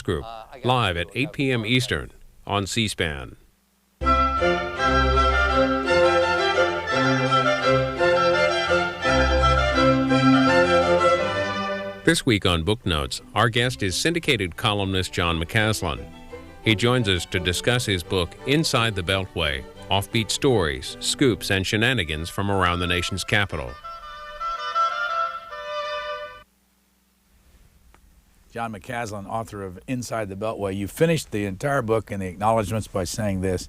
Group, live at 8 p.m. Eastern on C-SPAN. This week on Booknotes, our guest is syndicated columnist John McCaslin. He joins us to discuss his book, Inside the Beltway, Offbeat Stories, Scoops, and Shenanigans from around the nation's capital. John McCaslin, author of Inside the Beltway. You finished the entire book in the acknowledgments by saying this: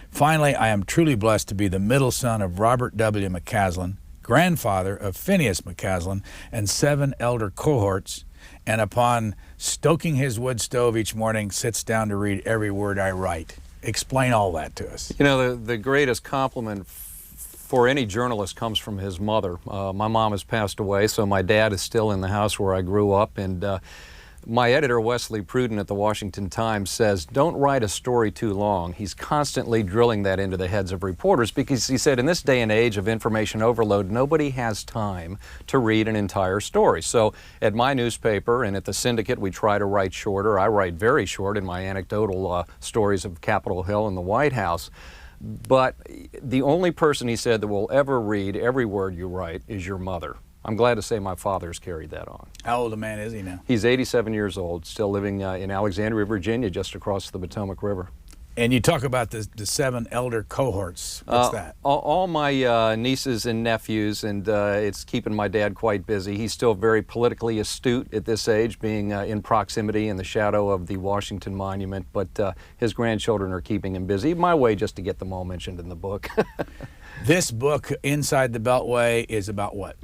"Finally, I am truly blessed to be the middle son of Robert W. McCaslin, grandfather of Phineas McCaslin, and 7 elder cohorts, and upon stoking his wood stove each morning, sits down to read every word I write." Explain all that to us. You know, the greatest compliment for any journalist comes from his mother. My mom has passed away, so my dad is still in the house where I grew up, and my editor, Wesley Pruden at the Washington Times, says, "Don't write a story too long." He's constantly drilling that into the heads of reporters because he said in this day and age of information overload, nobody has time to read an entire story. So at my newspaper and at the Syndicate, we try to write shorter. I write very short in my anecdotal stories of Capitol Hill and the White House. But the only person, he said, that will ever read every word you write is your mother. I'm glad to say my father's carried that on. How old a man is he now? He's 87 years old, still living in Alexandria, Virginia, just across the Potomac River. And you talk about the 7 elder cohorts. What's that? All my nieces and nephews, and it's keeping my dad quite busy. He's still very politically astute at this age, being in proximity in the shadow of the Washington Monument, but his grandchildren are keeping him busy. My way just to get them all mentioned in the book. This book, Inside the Beltway, is about what?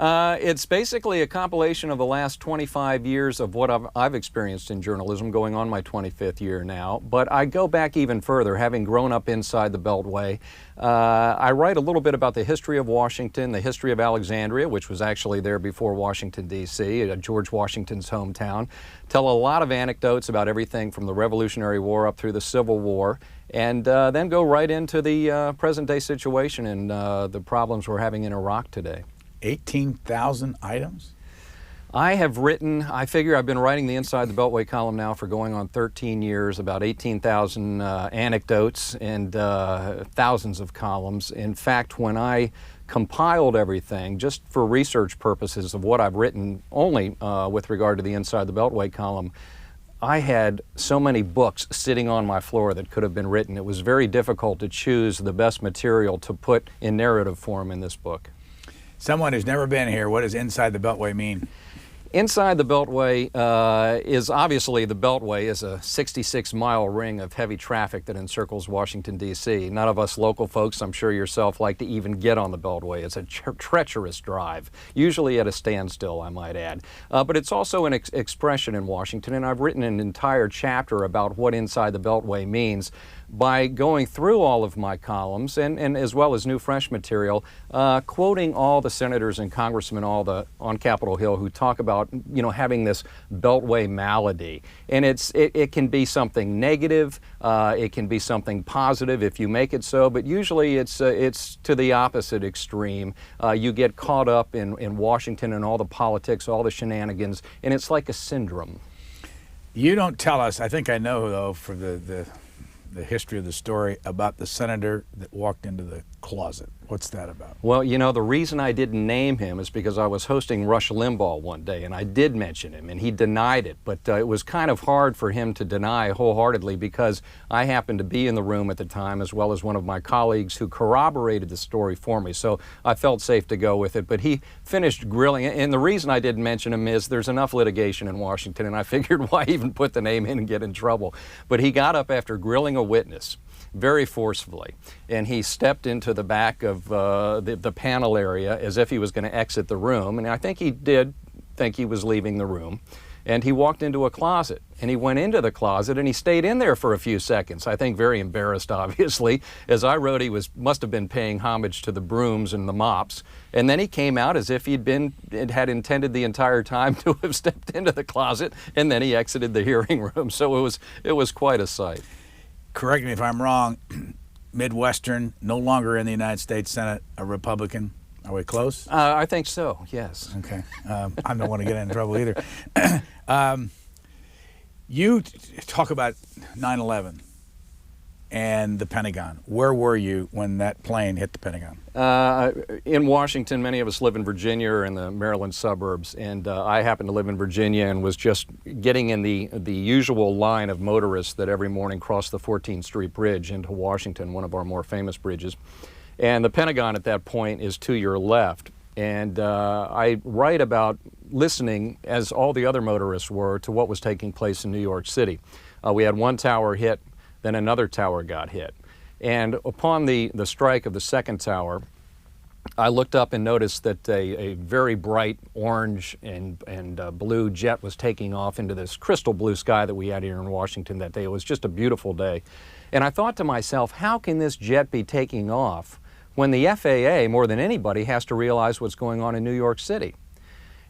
It's basically a compilation of the last 25 years of what I've experienced in journalism, going on my 25th year now. But I go back even further, having grown up inside the Beltway. I write a little bit about the history of Washington, the history of Alexandria, which was actually there before Washington, D.C., George Washington's hometown. Tell a lot of anecdotes about everything from the Revolutionary War up through the Civil War, and then go right into the present-day situation and the problems we're having in Iraq today. 18,000 items? I have written, I figure I've been writing the Inside the Beltway column now for going on 13 years, about 18,000 anecdotes and thousands of columns. In fact, when I compiled everything, just for research purposes of what I've written only with regard to the Inside the Beltway column, I had so many books sitting on my floor that could have been written. It was very difficult to choose the best material to put in narrative form in this book. Someone who's never been here, what does Inside the Beltway mean? Inside the Beltway is obviously, the Beltway is a 66-mile ring of heavy traffic that encircles Washington, D.C. None of us local folks, I'm sure yourself, like to even get on the Beltway. It's a treacherous drive, usually at a standstill, I might add. But it's also an expression in Washington, and I've written an entire chapter about what Inside the Beltway means by going through all of my columns and as well as new fresh material, quoting all the senators and congressmen on Capitol Hill who talk about, you know, having this Beltway malady. And it can be something negative, it can be something positive if you make it so, but usually it's to the opposite extreme. You get caught up in Washington and all the politics, all the shenanigans, and it's like a syndrome. You don't tell us, I think I know though, for the history of the story, about the senator that walked into the closet. What's that about? Well, you know, the reason I didn't name him is because I was hosting Rush Limbaugh one day, and I did mention him, and he denied it. But it was kind of hard for him to deny wholeheartedly because I happened to be in the room at the time, as well as one of my colleagues who corroborated the story for me. So I felt safe to go with it. But he finished grilling, and the reason I didn't mention him is there's enough litigation in Washington, and I figured why even put the name in and get in trouble. But he got up after grilling a witness very forcefully, and he stepped into the back of the panel area as if he was going to exit the room, and I think he did think he was leaving the room, and he walked into a closet, and he went into the closet, and he stayed in there for a few seconds, I think very embarrassed, obviously. As I wrote, he must have been paying homage to the brooms and the mops, and then he came out as if had intended the entire time to have stepped into the closet, and then he exited the hearing room. So it was quite a sight. Correct me if I'm wrong, Midwestern, no longer in the United States Senate, a Republican. Are we close? I think so, yes. Okay. I don't want to get in trouble either. You talk about 9/11 and the Pentagon. Where were you when that plane hit the Pentagon? In Washington. Many of us live in Virginia or in the Maryland suburbs, and I happen to live in Virginia and was just getting in the usual line of motorists that every morning cross the 14th Street Bridge into Washington, one of our more famous bridges. And the Pentagon at that point is to your left. And I write about listening, as all the other motorists were, to what was taking place in New York City. We had one tower hit, then another tower got hit. And upon the strike of the second tower, I looked up and noticed that a very bright orange and blue jet was taking off into this crystal blue sky that we had here in Washington that day. It was just a beautiful day. And I thought to myself, how can this jet be taking off when the FAA, more than anybody, has to realize what's going on in New York City?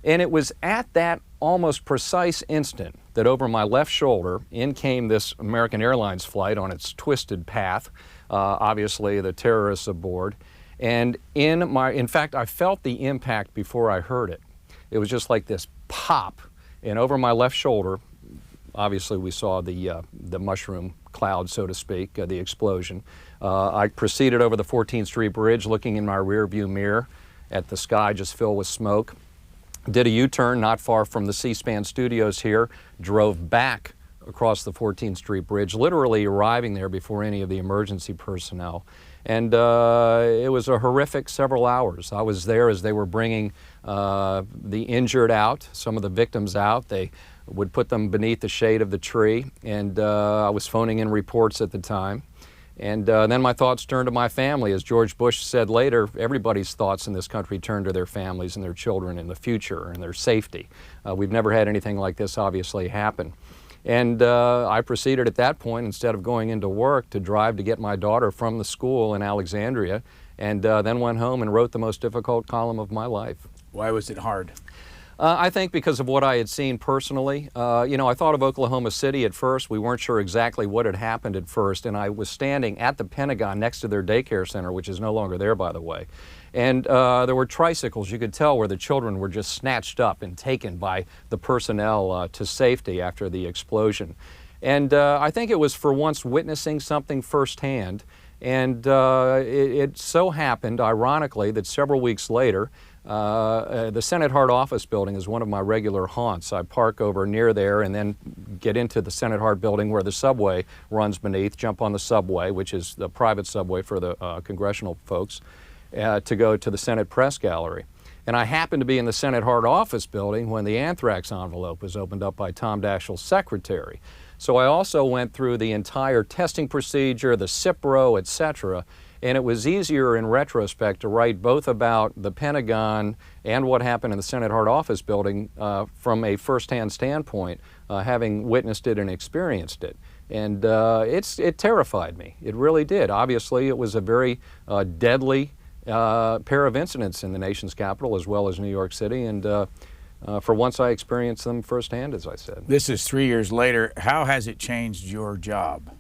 And it was at that almost precise instant that over my left shoulder, in came this American Airlines flight on its twisted path, obviously the terrorists aboard. And in fact, I felt the impact before I heard it. It was just like this pop. And over my left shoulder, obviously we saw the mushroom cloud, so to speak, the explosion. I proceeded over the 14th Street Bridge, looking in my rear view mirror at the sky just filled with smoke. Did a U-turn not far from the C-SPAN studios here, drove back across the 14th Street Bridge, literally arriving there before any of the emergency personnel. And it was a horrific several hours. I was there as they were bringing the injured out, some of the victims out. They would put them beneath the shade of the tree, and I was phoning in reports at the time. And then my thoughts turned to my family. As George Bush said later, everybody's thoughts in this country turn to their families and their children and the future and their safety. We've never had anything like this obviously happen. And I proceeded at that point, instead of going into work, to drive to get my daughter from the school in Alexandria, and then went home and wrote the most difficult column of my life. Why was it hard? I think because of what I had seen personally. You know, I thought of Oklahoma City at first. We weren't sure exactly what had happened at first, and I was standing at the Pentagon next to their daycare center, which is no longer there, by the way. And there were tricycles, you could tell, where the children were just snatched up and taken by the personnel to safety after the explosion. And I think it was for once witnessing something firsthand. And it so happened, ironically, that several weeks later, the Senate Hart office building is one of my regular haunts. I park over near there and then get into the Senate Hart building where the subway runs beneath, jump on the subway, which is the private subway for the congressional folks, to go to the Senate Press Gallery. And I happened to be in the Senate Hart office building when the anthrax envelope was opened up by Tom Daschle's secretary. So I also went through the entire testing procedure, the CIPRO, etc., and it was easier in retrospect to write both about the Pentagon and what happened in the Senate Hart office building from a first-hand standpoint, having witnessed it and experienced it. And it terrified me. It really did. Obviously, it was a very deadly pair of incidents in the nation's capital as well as New York City, and for once I experienced them firsthand, as I said. This is 3 years later. How has it changed your job?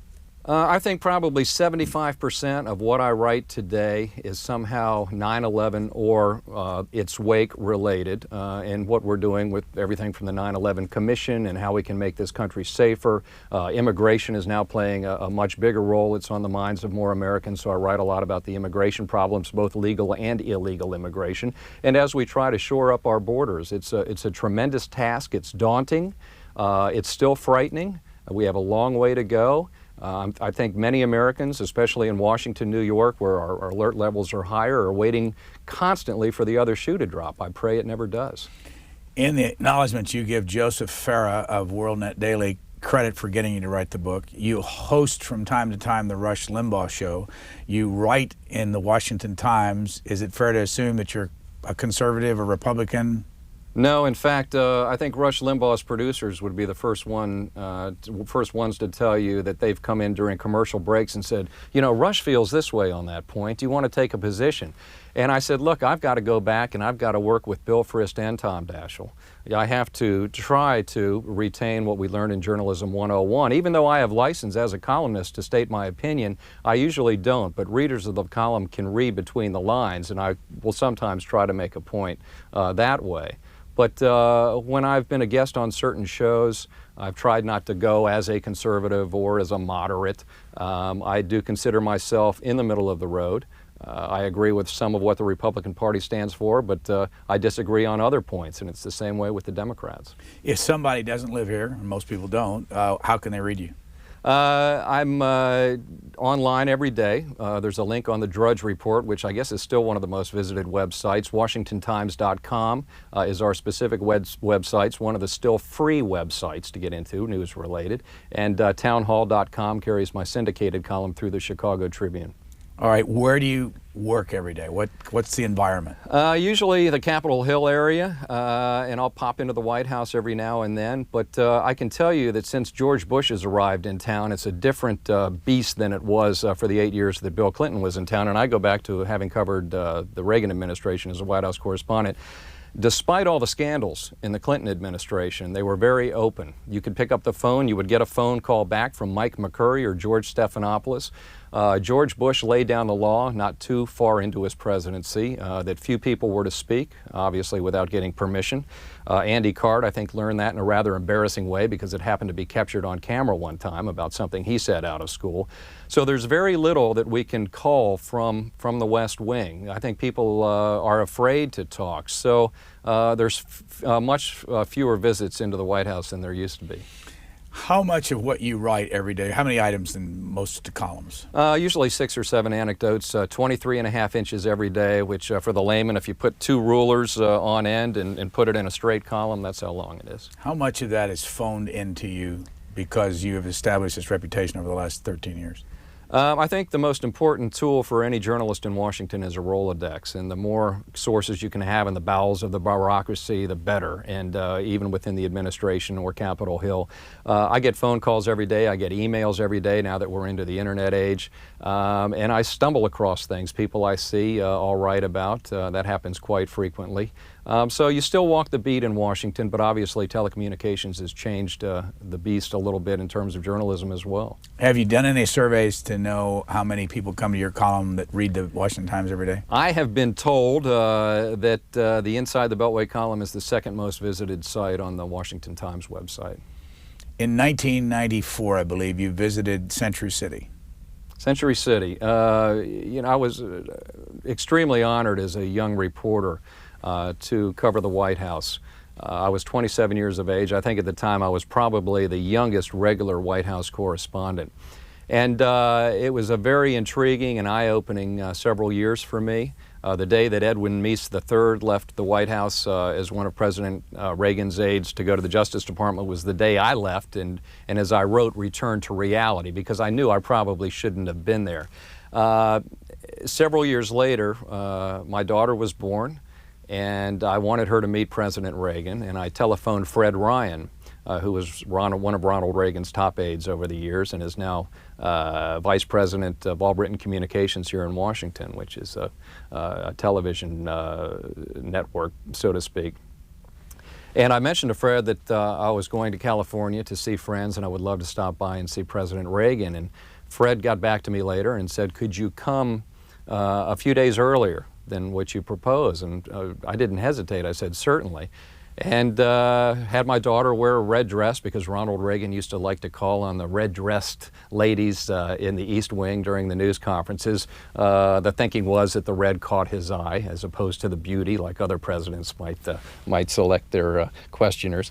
I think probably 75% of what I write today is somehow 9/11 or its wake related, and what we're doing with everything from the 9/11 Commission and how we can make this country safer. Immigration is now playing a much bigger role. It's on the minds of more Americans, so I write a lot about the immigration problems, both legal and illegal immigration. And as we try to shore up our borders, it's a tremendous task. It's daunting. It's still frightening. We have a long way to go. I think many Americans, especially in Washington, New York, where our alert levels are higher, are waiting constantly for the other shoe to drop. I pray it never does. In the acknowledgments, you give Joseph Farah of WorldNet Daily credit for getting you to write the book. You host from time to time the Rush Limbaugh Show. You write in the Washington Times. Is it fair to assume that you're a conservative, a Republican? No, in fact, I think Rush Limbaugh's producers would be the first ones to tell you that they've come in during commercial breaks and said, you know, Rush feels this way on that point. Do you want to take a position? And I said, look, I've got to go back and I've got to work with Bill Frist and Tom Daschle. I have to try to retain what we learned in Journalism 101. Even though I have license as a columnist to state my opinion, I usually don't, but readers of the column can read between the lines, and I will sometimes try to make a point that way. But when I've been a guest on certain shows, I've tried not to go as a conservative or as a moderate. I do consider myself in the middle of the road. I agree with some of what the Republican Party stands for, but I disagree on other points, and it's the same way with the Democrats. If somebody doesn't live here, and most people don't, how can they read you? I'm online every day. There's a link on the Drudge Report, which I guess is still one of the most visited websites. WashingtonTimes.com is our specific website. It's one of the still free websites to get into, news-related. And townhall.com carries my syndicated column through the Chicago Tribune. All right, where do you work every day? What's the environment? Usually the Capitol Hill area, and I'll pop into the White House every now and then. But I can tell you that since George Bush has arrived in town, it's a different beast than it was for the 8 years that Bill Clinton was in town. And I go back to having covered the Reagan administration as a White House correspondent. Despite all the scandals in the Clinton administration, they were very open. You could pick up the phone, you would get a phone call back from Mike McCurry or George Stephanopoulos. George Bush laid down the law not too far into his presidency that few people were to speak, obviously without getting permission. Andy Card, I think, learned that in a rather embarrassing way because it happened to be captured on camera one time about something he said out of school. So there's very little that we can call from the West Wing. I think people are afraid to talk. So there's much fewer visits into the White House than there used to be. How much of what you write every day, how many items in most of the columns? Usually 6 or 7 anecdotes, 23.5 inches every day, which for the layman, if you put 2 rulers on end and put it in a straight column, that's how long it is. How much of that is phoned into you because you have established this reputation over the last 13 years? I think the most important tool for any journalist in Washington is a Rolodex, and the more sources you can have in the bowels of the bureaucracy, the better, and even within the administration or Capitol Hill. I get phone calls every day, I get emails every day now that we're into the internet age, and I stumble across things, people I see, I'll write about. That happens quite frequently. So you still walk the beat in Washington, but obviously telecommunications has changed the beast a little bit in terms of journalism as well. Have you done any surveys to know how many people come to your column that read the Washington Times every day? I have been told that the Inside the Beltway column is the second most visited site on the Washington Times website. In 1994, I believe, you visited Century City. Century City. You know, I was extremely honored as a young reporter to cover the White House. I was 27 years of age. I think at the time I was probably the youngest regular White House correspondent. And it was a very intriguing and eye-opening several years for me. The day that Edwin Meese III left the White House as one of President Reagan's aides to go to the Justice Department was the day I left, and as I wrote, returned to reality, because I knew I probably shouldn't have been there. Several years later, my daughter was born, and I wanted her to meet President Reagan, and I telephoned Fred Ryan, who was one of Ronald Reagan's top aides over the years and is now Vice President of All Britain Communications here in Washington, which is a television network, so to speak. And I mentioned to Fred that I was going to California to see friends and I would love to stop by and see President Reagan. And Fred got back to me later and said, could you come a few days earlier than what you propose? And I didn't hesitate. I said, certainly. And had my daughter wear a red dress, because Ronald Reagan used to like to call on the red-dressed ladies in the East Wing during the news conferences. The thinking was that the red caught his eye, as opposed to the beauty, like other presidents might select their questioners.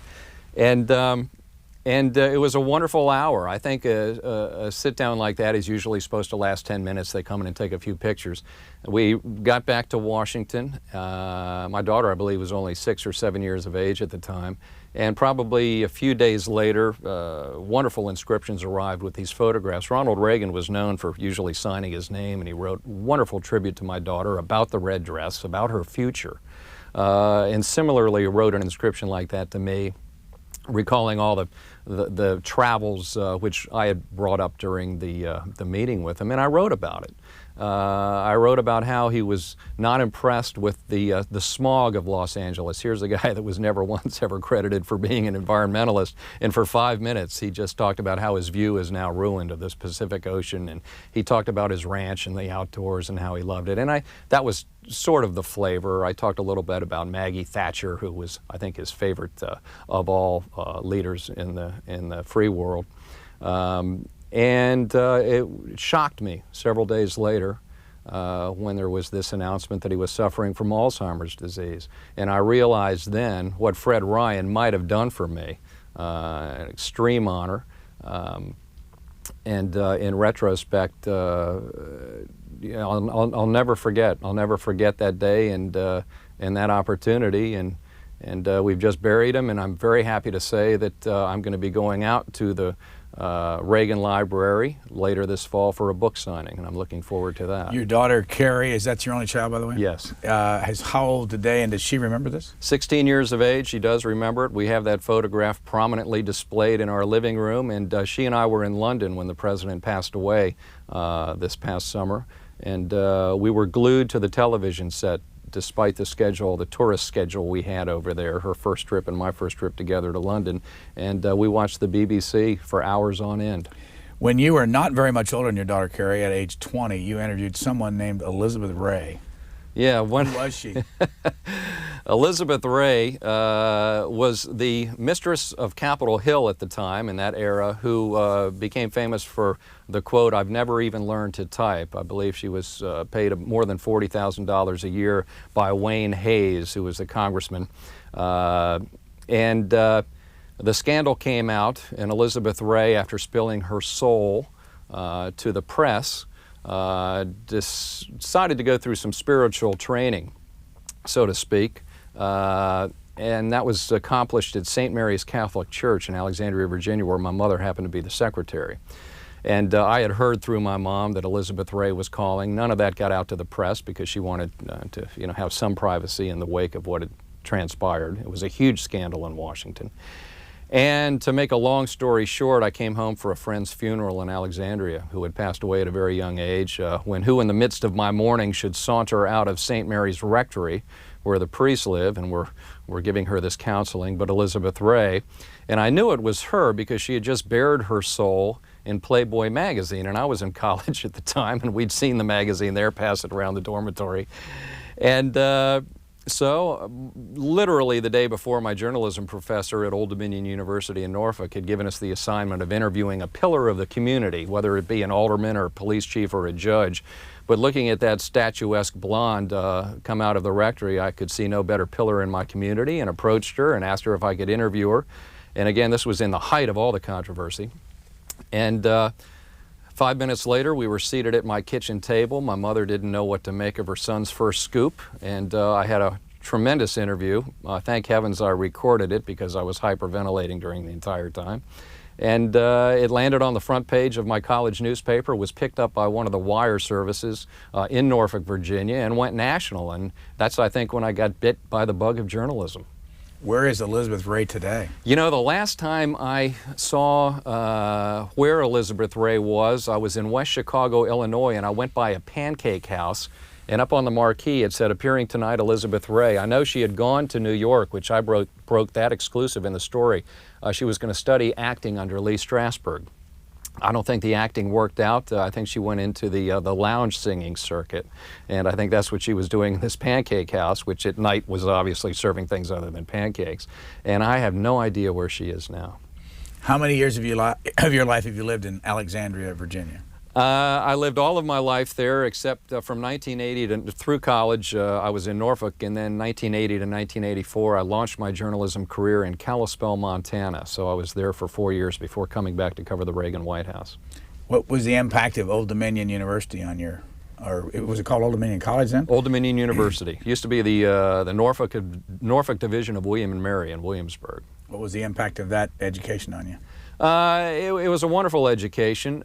And it was a wonderful hour. I think a sit-down like that is usually supposed to last 10 minutes. They come in and take a few pictures. We got back to Washington. My daughter, I believe, was only 6 or 7 years of age at the time. And probably a few days later, wonderful inscriptions arrived with these photographs. Ronald Reagan was known for usually signing his name, and he wrote a wonderful tribute to my daughter about the red dress, about her future. And similarly wrote an inscription like that to me, recalling all the the travels which I had brought up during the meeting with him, and I wrote about it. I wrote about how he was not impressed with the smog of Los Angeles. Here's a guy that was never once ever credited for being an environmentalist, and for 5 minutes he just talked about how his view is now ruined of this Pacific Ocean, and he talked about his ranch and the outdoors and how he loved it. And that was sort of the flavor. I talked a little bit about Maggie Thatcher, who was, I think, his favorite of all leaders in the free world. And it shocked me several days later when there was this announcement that he was suffering from Alzheimer's disease. And I realized then what Fred Ryan might have done for me, an extreme honor. And in retrospect, I'll never forget. I'll never forget that day and that opportunity. And we've just buried him, and I'm very happy to say that I'm going to be going out to the Reagan Library later this fall for a book signing, and I'm looking forward to that. Your daughter, Carrie, is that your only child, by the way? Yes. How old today, and does she remember this? 16 years of age. She does remember it. We have that photograph prominently displayed in our living room, and she and I were in London when the president passed away this past summer, and we were glued to the television set despite the schedule, the tourist schedule we had over there, her first trip and my first trip together to London, and we watched the BBC for hours on end. When you were not very much older than your daughter, Carrie, at age 20, you interviewed someone named Elizabeth Ray. Yeah. Who was she? Elizabeth Ray was the mistress of Capitol Hill at the time, in that era, who became famous for the quote, "I've never even learned to type." I believe she was paid more than $40,000 a year by Wayne Hayes, who was a congressman. The scandal came out, and Elizabeth Ray, after spilling her soul to the press, decided to go through some spiritual training, so to speak. And that was accomplished at St. Mary's Catholic Church in Alexandria, Virginia, where my mother happened to be the secretary. And I had heard through my mom that Elizabeth Ray was calling. None of that got out to the press because she wanted to have some privacy in the wake of what had transpired. It was a huge scandal in Washington. And to make a long story short, I came home for a friend's funeral in Alexandria who had passed away at a very young age, who in the midst of my mourning should saunter out of St. Mary's Rectory, where the priests live, and we're giving her this counseling, but Elizabeth Ray. And I knew it was her because she had just bared her soul in Playboy magazine, and I was in college at the time, and we'd seen the magazine there, pass it around the dormitory. And so literally the day before, my journalism professor at Old Dominion University in Norfolk had given us the assignment of interviewing a pillar of the community, whether it be an alderman or a police chief or a judge. But looking at that statuesque blonde come out of the rectory, I could see no better pillar in my community, and approached her and asked her if I could interview her. And again, this was in the height of all the controversy. And 5 minutes later, we were seated at my kitchen table. My mother didn't know what to make of her son's first scoop, and I had a tremendous interview. Thank heavens I recorded it because I was hyperventilating during the entire time. And it landed on the front page of my college newspaper, was picked up by one of the wire services in Norfolk, Virginia, and went national. And that's, I think, when I got bit by the bug of journalism. Where is Elizabeth Ray today? You know, the last time I saw where Elizabeth Ray was, I was in West Chicago, Illinois, and I went by a pancake house, and up on the marquee it said, "Appearing tonight, Elizabeth Ray." I know she had gone to New York, which I broke that exclusive in the story. She was going to study acting under Lee Strasberg. I don't think the acting worked out. I think she went into the lounge singing circuit, and I think that's what she was doing in this pancake house, which at night was obviously serving things other than pancakes. And I have no idea where she is now. How many years of your life have you lived in Alexandria, Virginia? I lived all of my life there, except from 1980 through college. I was in Norfolk, and then 1980 to 1984, I launched my journalism career in Kalispell, Montana. So I was there for 4 years before coming back to cover the Reagan White House. What was the impact of Old Dominion University on your, or was it called Old Dominion College then? Old Dominion University. It used to be the Norfolk Division of William and Mary in Williamsburg. What was the impact of that education on you? It was a wonderful education.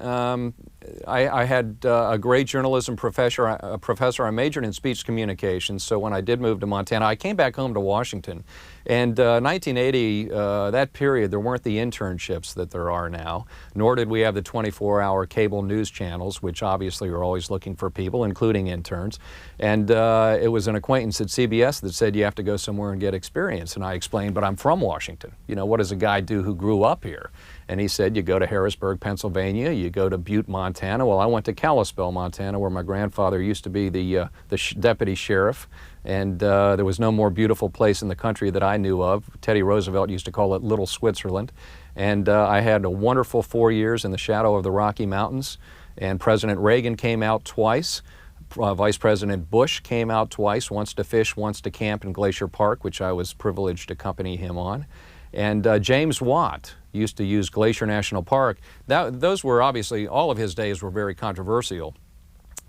I had a great journalism professor. I majored in speech communications, so when I did move to Montana, I came back home to Washington. And 1980, that period, there weren't the internships that there are now, nor did we have the 24-hour cable news channels, which obviously are always looking for people, including interns. And it was an acquaintance at CBS that said, you have to go somewhere and get experience. And I explained, but I'm from Washington. You know, what does a guy do who grew up here? And he said, you go to Harrisburg, Pennsylvania, you go to Butte, Montana. Well, I went to Kalispell, Montana, where my grandfather used to be the deputy sheriff. And there was no more beautiful place in the country that I knew of. Teddy Roosevelt used to call it Little Switzerland. And I had a wonderful 4 years in the shadow of the Rocky Mountains. And President Reagan came out twice. Vice President Bush came out twice, once to fish, once to camp in Glacier Park, which I was privileged to accompany him on. And James Watt used to use Glacier National Park. Those were obviously, all of his days were very controversial.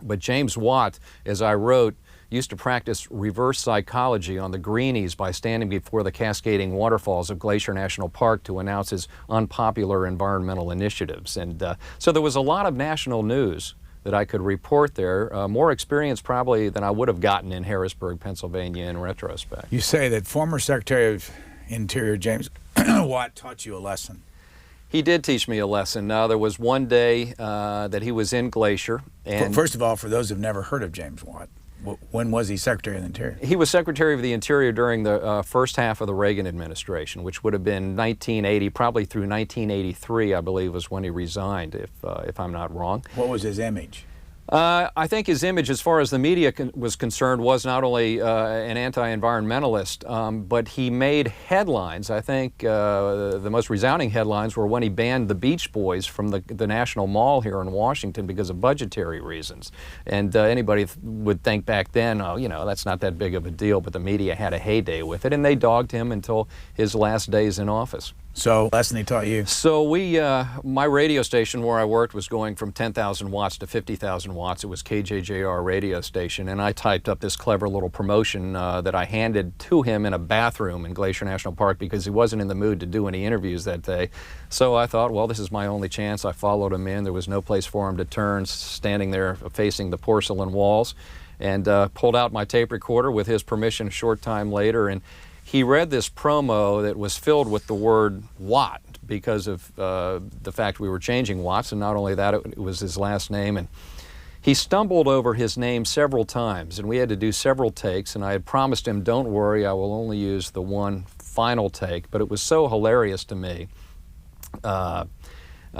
But James Watt, as I wrote, used to practice reverse psychology on the greenies by standing before the cascading waterfalls of Glacier National Park to announce his unpopular environmental initiatives. And so there was a lot of national news that I could report there, more experience probably than I would have gotten in Harrisburg, Pennsylvania in retrospect. You say that former Secretary of Interior James Watt taught you a lesson. He did teach me a lesson. There was one day that he was in Glacier. And first of all, for those who've never heard of James Watt, when was he Secretary of the Interior? He was Secretary of the Interior during the first half of the Reagan administration, which would have been 1980, probably through 1983, I believe, was when he resigned, if I'm not wrong. What was his image? I think his image, as far as the media was concerned, was not only an anti-environmentalist, but he made headlines. I think the most resounding headlines were when he banned the Beach Boys from the National Mall here in Washington because of budgetary reasons. And anybody would think back then, oh, you know, that's not that big of a deal, but the media had a heyday with it, and they dogged him until his last days in office. So, lesson he taught you? So my radio station where I worked was going from 10,000 watts to 50,000 watts. It was KJJR radio station, and I typed up this clever little promotion that I handed to him in a bathroom in Glacier National Park because he wasn't in the mood to do any interviews that day. So I thought, well, this is my only chance. I followed him in. There was no place for him to turn, standing there facing the porcelain walls, and pulled out my tape recorder with his permission a short time later, and he read this promo that was filled with the word Watt because of the fact we were changing Watts, and not only that, it was his last name. And he stumbled over his name several times, and we had to do several takes, and I had promised him, don't worry, I will only use the one final take. But it was so hilarious to me,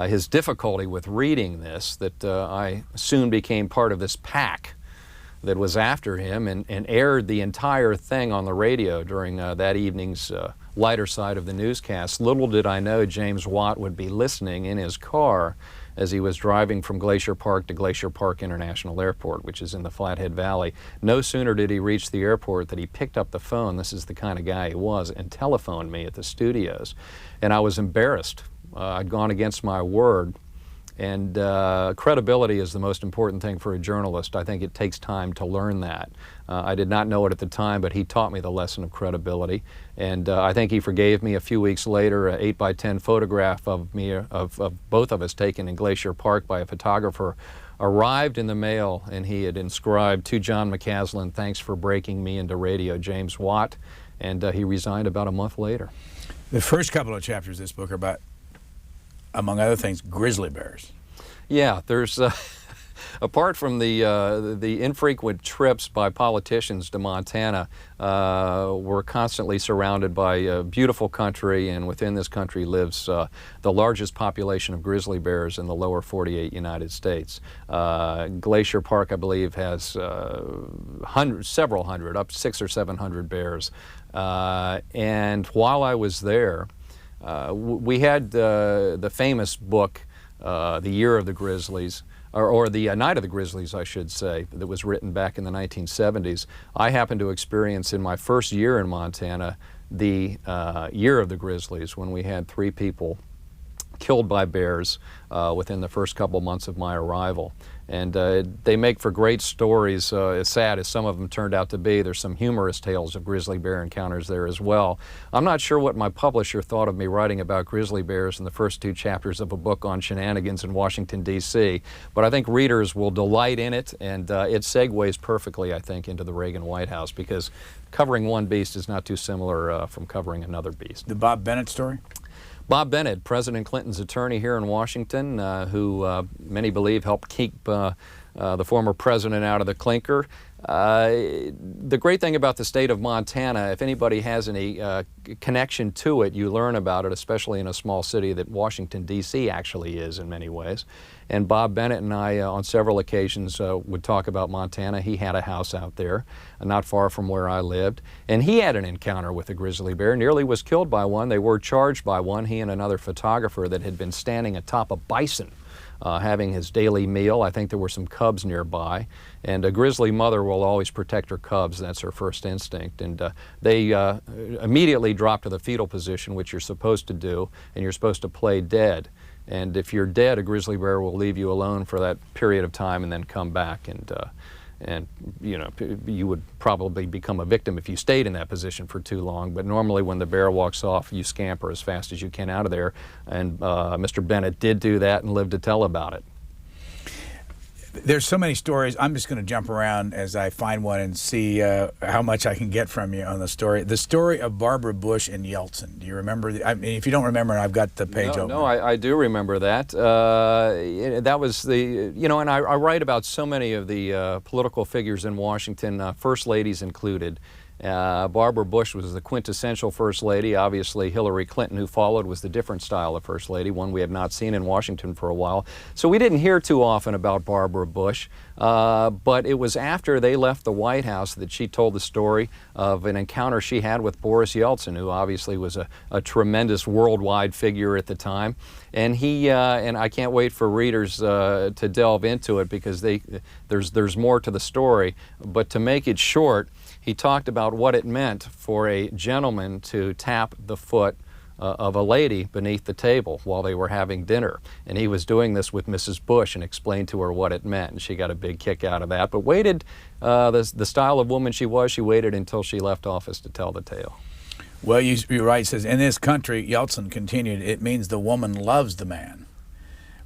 his difficulty with reading this, that I soon became part of this pack that was after him and aired the entire thing on the radio during that evening's lighter side of the newscast. Little did I know James Watt would be listening in his car as he was driving from Glacier Park to Glacier Park International Airport, which is in the Flathead Valley. No sooner did he reach the airport that he picked up the phone, this is the kind of guy he was, and telephoned me at the studios. And I was embarrassed. I'd gone against my word. And credibility is the most important thing for a journalist. I think it takes time to learn that. I did not know it at the time, but he taught me the lesson of credibility. And I think he forgave me. A few weeks later, an 8x10 photograph of me, of both of us taken in Glacier Park by a photographer, arrived in the mail, and he had inscribed, to John McCaslin, thanks for breaking me into radio, James Watt. And he resigned about a month later. The first couple of chapters of this book are about, among other things, grizzly bears. Yeah, there's, apart from the infrequent trips by politicians to Montana, we're constantly surrounded by beautiful country, and within this country lives the largest population of grizzly bears in the lower 48 United States. Glacier Park, I believe, has several hundred, up 600 or 700 bears. And while I was there, we had the famous book, The Year of the Grizzlies, or the Night of the Grizzlies, I should say, that was written back in the 1970s. I happened to experience in my first year in Montana the Year of the Grizzlies, when we had 3 people killed by bears within the first couple months of my arrival. And they make for great stories, as sad as some of them turned out to be. There's some humorous tales of grizzly bear encounters there as well. I'm not sure what my publisher thought of me writing about grizzly bears in the first 2 chapters of a book on shenanigans in Washington, D.C., but I think readers will delight in it, and it segues perfectly, I think, into the Reagan White House, because covering one beast is not too similar from covering another beast. The Bob Bennett story? Bob Bennett, President Clinton's attorney here in Washington, who many believe helped keep the former president out of the clinker. The great thing about the state of Montana, if anybody has any connection to it, you learn about it, especially in a small city that Washington, D.C. actually is in many ways. And Bob Bennett and I, on several occasions, would talk about Montana. He had a house out there, not far from where I lived. And he had an encounter with a grizzly bear, nearly was killed by one. They were charged by one, he and another photographer that had been standing atop a bison, having his daily meal. I think there were some cubs nearby. And a grizzly mother will always protect her cubs. That's her first instinct. And they immediately drop to the fetal position, which you're supposed to do, and you're supposed to play dead. And if you're dead, a grizzly bear will leave you alone for that period of time and then come back. And you know, you would probably become a victim if you stayed in that position for too long. But normally when the bear walks off, you scamper as fast as you can out of there. And Mr. Bennett did do that and lived to tell about it. There's so many stories. I'm just going to jump around as I find one and see how much I can get from you on the story. The story of Barbara Bush and Yeltsin. Do you remember? I mean, if you don't remember, I've got the page open. No, I do remember that. That was the, you know, and I write about so many of the political figures in Washington, first ladies included. Barbara Bush was the quintessential First Lady. Obviously, Hillary Clinton, who followed, was the different style of First Lady, one we have not seen in Washington for a while. So we didn't hear too often about Barbara Bush, but it was after they left the White House that she told the story of an encounter she had with Boris Yeltsin, who obviously was a tremendous worldwide figure at the time. And he, and I can't wait for readers to delve into it, because there's more to the story. But to make it short, he talked about what it meant for a gentleman to tap the foot of a lady beneath the table while they were having dinner. And he was doing this with Mrs. Bush and explained to her what it meant. And she got a big kick out of that. But waited, the style of woman she was, she waited until she left office to tell the tale. Well, you're right. It says, in this country, Yeltsin continued, it means the woman loves the man.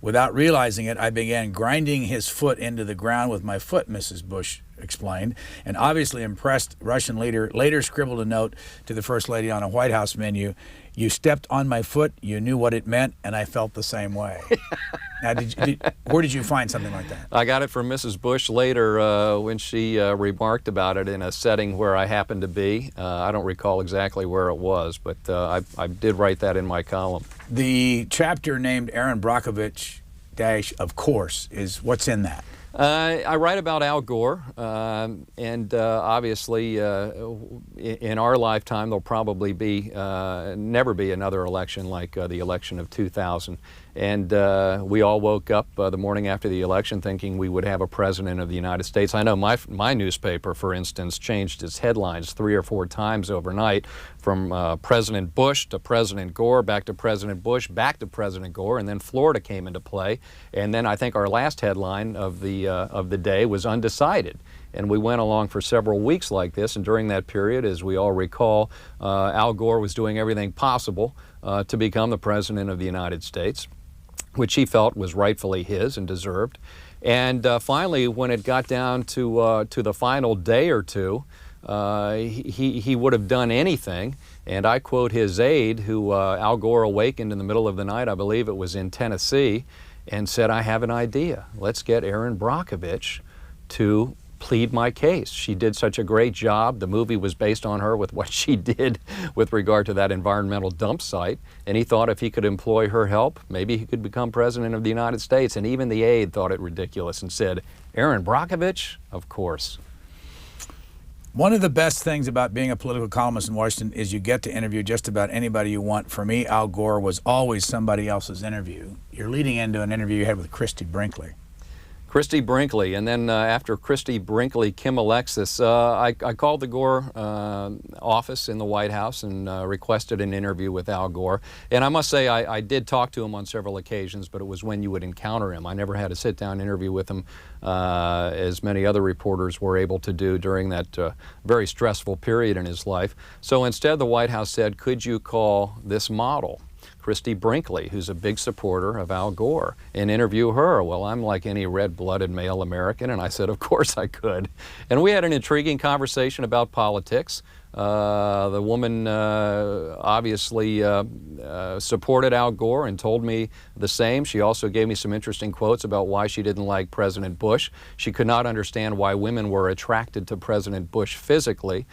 Without realizing it, I began grinding his foot into the ground with my foot, Mrs. Bush explained. An obviously impressed Russian leader later scribbled a note to the First Lady on a White House menu. You stepped on my foot, you knew what it meant, and I felt the same way. Now, where did you find something like that? I got it from Mrs. Bush later when she remarked about it in a setting where I happened to be. I don't recall exactly where it was, but I did write that in my column. The chapter named Aaron Brockovich, of course, is what's in that? I write about Al Gore, and obviously in our lifetime there'll probably be never be another election like the election of 2000. And we all woke up the morning after the election thinking we would have a president of the United States. I know my newspaper, for instance, changed its headlines 3 or 4 times overnight, from President Bush to President Gore, back to President Bush, back to President Gore, and then Florida came into play. And then I think our last headline of the day was undecided. And we went along for several weeks like this, and during that period, as we all recall, Al Gore was doing everything possible to become the President of the United States, which he felt was rightfully his and deserved. And finally, when it got down to the final day or two, he would have done anything. And I quote his aide, who Al Gore awakened in the middle of the night, I believe it was in Tennessee, and said, I have an idea. Let's get Aaron Brockovich to plead my case. She did such a great job. The movie was based on her with what she did with regard to that environmental dump site. And he thought if he could employ her help, maybe he could become President of the United States. And even the aide thought it ridiculous and said, Aaron Brockovich? Of course. One of the best things about being a political columnist in Washington is you get to interview just about anybody you want. For me, Al Gore was always somebody else's interview. You're leading into an interview you had with Christie Brinkley. Christy Brinkley, and then after Christy Brinkley, Kim Alexis. I called the Gore office in the White House and requested an interview with Al Gore. And I must say I did talk to him on several occasions, but it was when you would encounter him. I never had a sit-down interview with him as many other reporters were able to do during that very stressful period in his life. So instead the White House said, could you call this model, Christy Brinkley, who's a big supporter of Al Gore, and interview her? Well, I'm like any red-blooded male American, and I said, of course I could. And we had an intriguing conversation about politics. The woman obviously supported Al Gore and told me the same. She also gave me some interesting quotes about why she didn't like President Bush. She could not understand why women were attracted to President Bush physically.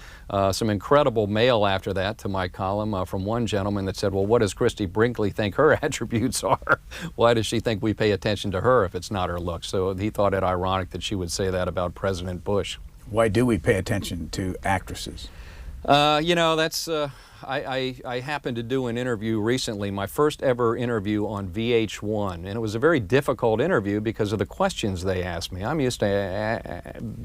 Some incredible mail after that to my column from one gentleman that said, well, what does Christy Brinkley think her attributes are? Why does she think we pay attention to her if it's not her looks? So he thought it ironic that she would say that about President Bush. Why do we pay attention to actresses? You know, that's, I happened to do an interview recently, my first ever interview on VH1, and it was a very difficult interview because of the questions they asked me. I'm used to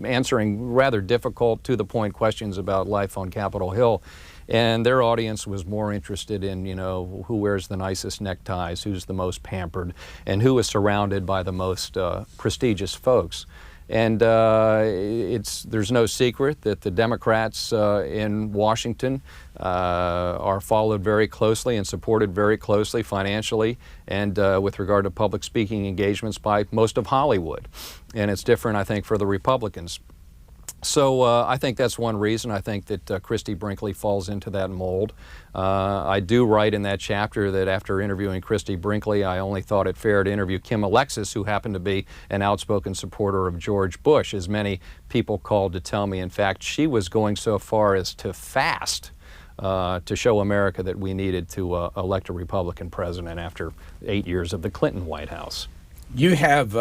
answering rather difficult, to-the-point questions about life on Capitol Hill, and their audience was more interested in, you know, who wears the nicest neckties, who's the most pampered, and who is surrounded by the most prestigious folks. And there's no secret that the Democrats in Washington are followed very closely and supported very closely financially and with regard to public speaking engagements by most of Hollywood. And it's different, I think, for the Republicans. So I think that's one reason. I think that Christy Brinkley falls into that mold. I do write in that chapter that after interviewing Christy Brinkley, I only thought it fair to interview Kim Alexis, who happened to be an outspoken supporter of George Bush, as many people called to tell me. In fact, she was going so far as to fast to show America that we needed to elect a Republican president after 8 years of the Clinton White House. You have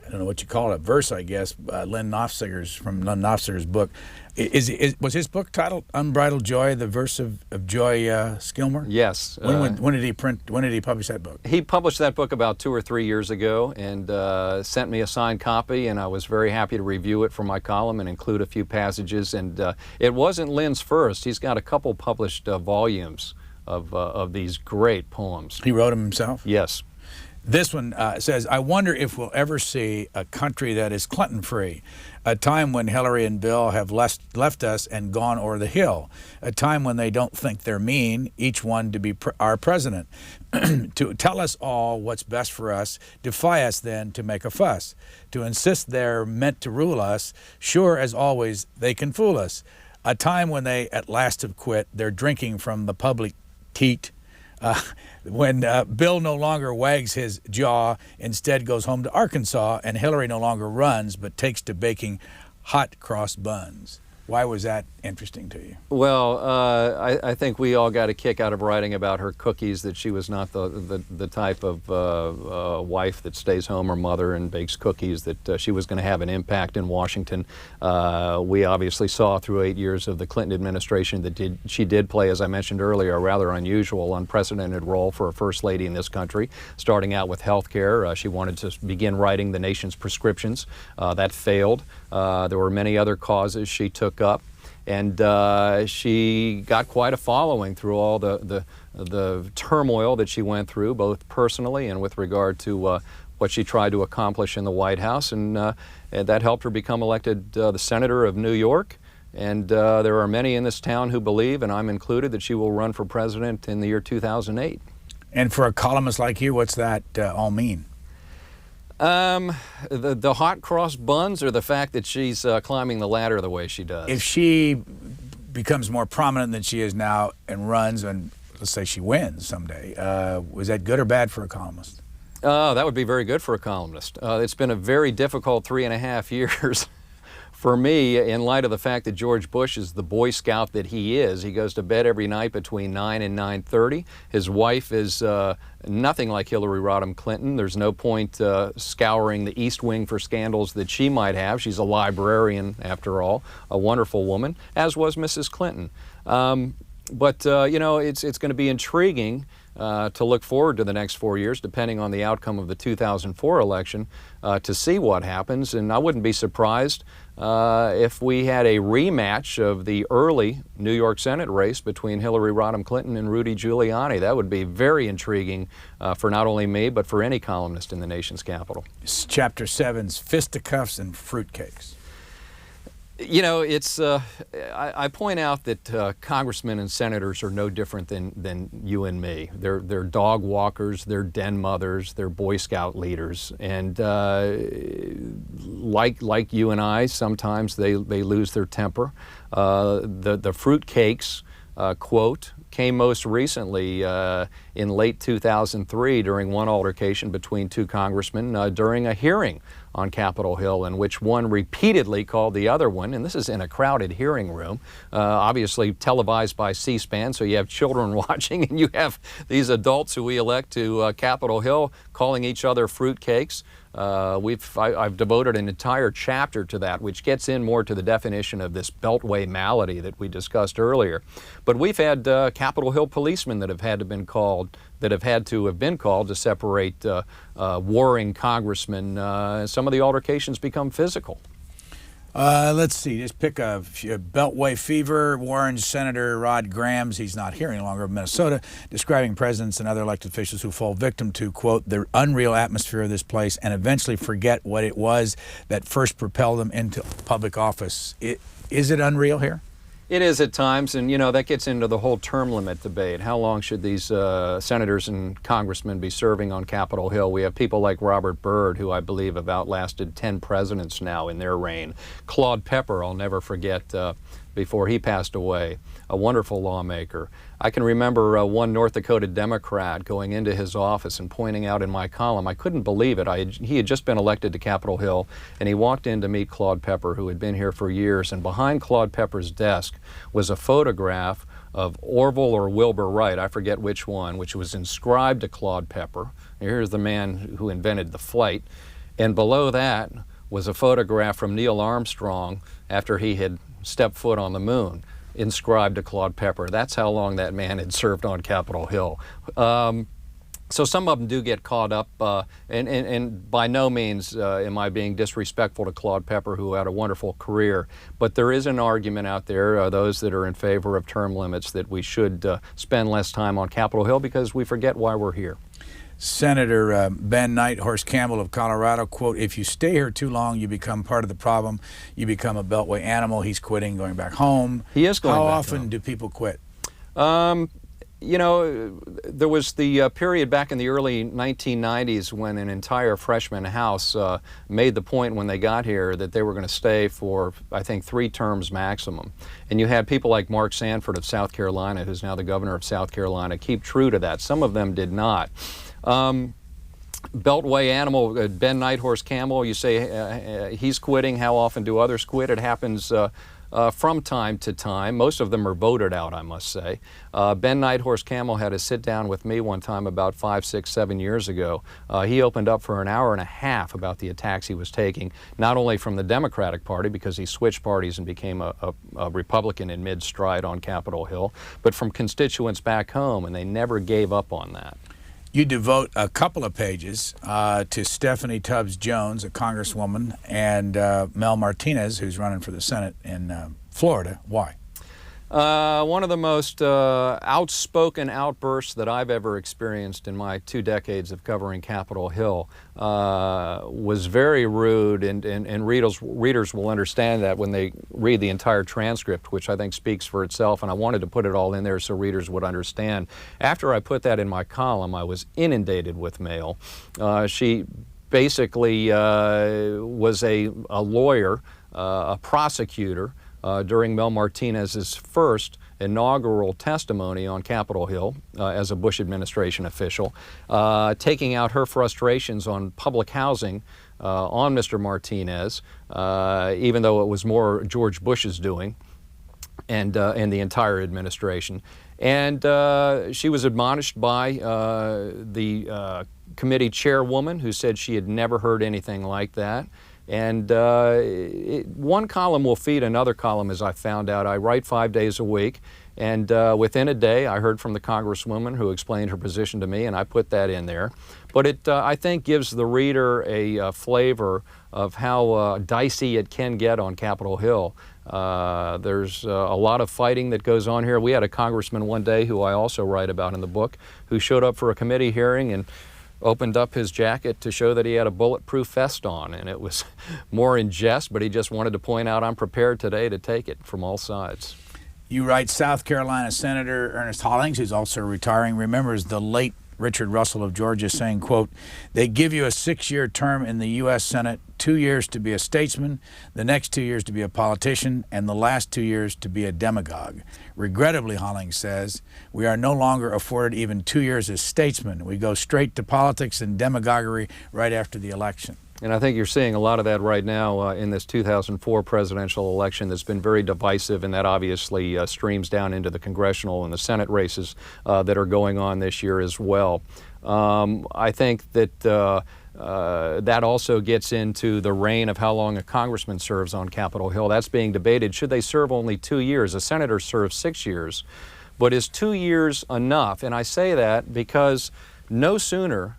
I don't know what you call it, verse, I guess, Len Nofziger's, from Len Nofziger's book. Was his book titled Unbridled Joy, the verse of Joy Skilmer? Yes. When did he publish that book? He published that book about 2 or 3 years ago and sent me a signed copy, and I was very happy to review it for my column and include a few passages. And it wasn't Len's first. He's got a couple published volumes of these great poems. He wrote them himself? Yes. This one says, I wonder if we'll ever see a country that is Clinton-free, a time when Hillary and Bill have left us and gone o'er the hill, a time when they don't think they're mean, each one to be our president, to tell us all what's best for us, defy us then to make a fuss, to insist they're meant to rule us, sure as always they can fool us, a time when they at last have quit their drinking from the public teat, when Bill no longer wags his jaw, instead goes home to Arkansas, and Hillary no longer runs but takes to baking hot cross buns. Why was that interesting to you? Well, I think we all got a kick out of writing about her cookies, that she was not the type of wife that stays home or mother and bakes cookies, that she was going to have an impact in Washington. We obviously saw through 8 years of the Clinton administration that she did play, as I mentioned earlier, a rather unusual, unprecedented role for a first lady in this country, starting out with health care. She wanted to begin writing the nation's prescriptions. That failed. There were many other causes she took up, and she got quite a following through all the turmoil that she went through, both personally and with regard to what she tried to accomplish in the White House, and that helped her become elected the Senator of New York. And there are many in this town who believe, and I'm included, that she will run for president in the year 2008. And for a columnist like you, what's that all mean? The hot cross buns, or the fact that she's climbing the ladder the way she does? If she becomes more prominent than she is now and runs, and let's say she wins someday, was that good or bad for a columnist? That would be very good for a columnist. It's been a very difficult 3.5 years for me, in light of the fact that George Bush is the Boy Scout that he is. He goes to bed every night between 9 and 9:30. His wife is nothing like Hillary Rodham Clinton. There's no point scouring the East Wing for scandals that she might have. She's a librarian, after all, a wonderful woman, as was Mrs. Clinton. But you know, it's going to be intriguing to look forward to the next 4 years, depending on the outcome of the 2004 election, to see what happens. And I wouldn't be surprised if we had a rematch of the early New York Senate race between Hillary Rodham Clinton and Rudy Giuliani. That would be very intriguing for not only me, but for any columnist in the nation's capital. Chapter 7's fisticuffs and fruitcakes. You know, it's, I point out that congressmen and senators are no different than you and me. They're dog walkers, they're den mothers, they're Boy Scout leaders. And like you and I, sometimes they lose their temper. The fruitcakes quote came most recently in late 2003 during one altercation between two congressmen during a hearing on Capitol Hill, in which one repeatedly called the other one, and this is in a crowded hearing room, obviously televised by C-SPAN, so you have children watching, and you have these adults who we elect to Capitol Hill calling each other fruitcakes. I've devoted an entire chapter to that, which gets in more to the definition of this Beltway malady that we discussed earlier. But we've had Capitol Hill policemen that have had to have been called to separate warring congressmen. Some of the altercations become physical. Let's see, just pick a Beltway fever. Warren's Senator Rod Grams, he's not here any longer, of Minnesota, describing presidents and other elected officials who fall victim to, quote, the unreal atmosphere of this place and eventually forget what it was that first propelled them into public office. Is it unreal here? It is at times, and you know, that gets into the whole term limit debate. How long should these senators and congressmen be serving on Capitol Hill? We have people like Robert Byrd, who I believe have outlasted 10 presidents now in their reign. Claude Pepper, I'll never forget, before he passed away, a wonderful lawmaker. I can remember one North Dakota Democrat going into his office and pointing out in my column, I couldn't believe it. He had just been elected to Capitol Hill, and he walked in to meet Claude Pepper, who had been here for years, and behind Claude Pepper's desk was a photograph of Orville or Wilbur Wright, I forget which one, which was inscribed to Claude Pepper. Here's the man who invented the flight. And below that was a photograph from Neil Armstrong after he had stepped foot on the moon, inscribed to Claude Pepper. That's how long that man had served on Capitol Hill. So some of them do get caught up, and by no means am I being disrespectful to Claude Pepper, who had a wonderful career. But there is an argument out there, those that are in favor of term limits, that we should spend less time on Capitol Hill because we forget why we're here. Senator Ben Nighthorse Campbell of Colorado, quote, if you stay here too long, you become part of the problem. You become a Beltway animal. He's quitting, going back home. He is going back home. How often do people quit? You know, there was the period back in the early 1990s when an entire freshman house made the point when they got here that they were going to stay for, I think, 3 terms maximum. And you had people like Mark Sanford of South Carolina, who's now the governor of South Carolina, keep true to that. Some of them did not. Beltway animal, Ben Nighthorse Campbell, you say he's quitting. How often do others quit? It happens from time to time. Most of them are voted out, I must say. Ben Nighthorse Campbell had a sit down with me one time about 5, 6, 7 years ago. He opened up for an hour and a half about the attacks he was taking, not only from the Democratic Party, because he switched parties and became a Republican in mid-stride on Capitol Hill, but from constituents back home, and they never gave up on that. You devote a couple of pages to Stephanie Tubbs Jones, a congresswoman, and Mel Martinez, who's running for the Senate in Florida. Why? One of the most outspoken outbursts that I've ever experienced in my 2 decades of covering Capitol Hill was very rude, and readers will understand that when they read the entire transcript, which I think speaks for itself, and I wanted to put it all in there so readers would understand. After I put that in my column, I was inundated with mail. She basically was a lawyer, a prosecutor, during Mel Martinez's first inaugural testimony on Capitol Hill as a Bush administration official, taking out her frustrations on public housing on Mr. Martinez, even though it was more George Bush's doing, and the entire administration. And she was admonished by the committee chairwoman, who said she had never heard anything like that. And one column will feed another column, as I found out. I write 5 days a week, And within a day, I heard from the Congresswoman who explained her position to me, and I put that in there. But it, I think, gives the reader a flavor of how dicey it can get on Capitol Hill. There's a lot of fighting that goes on here. We had a congressman one day, who I also write about in the book, who showed up for a committee hearing and opened up his jacket to show that he had a bulletproof vest on. And it was more in jest, but he just wanted to point out, I'm prepared today to take it from all sides. You write South Carolina Senator Ernest Hollings, who's also retiring, remembers the late Richard Russell of Georgia saying, quote, "They give you a 6-year term in the U.S. Senate, 2 years to be a statesman, the next 2 years to be a politician, and the last 2 years to be a demagogue. Regrettably," Hollings says, "we are no longer afforded even 2 years as statesmen. We go straight to politics and demagoguery right after the election." And I think you're seeing a lot of that right now in this 2004 presidential election that's been very divisive, and that obviously streams down into the congressional and the Senate races that are going on this year as well. I think that that also gets into the reign of how long a congressman serves on Capitol Hill. That's being debated. Should they serve only 2 years? A senator serves 6 years. But is 2 years enough? And I say that because no sooner